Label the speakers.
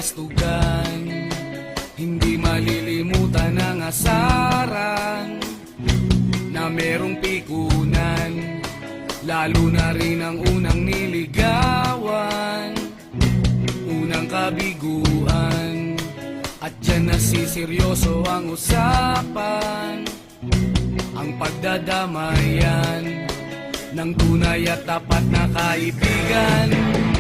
Speaker 1: kastugan. Hindi malilimutan ang asaran na merong pikunan, lalo na rin ang unang niligawan, unang kabiguan. At dyan nasiseryoso ang usapan, ang pagdadamayan ng tunay at tapat na kaibigan.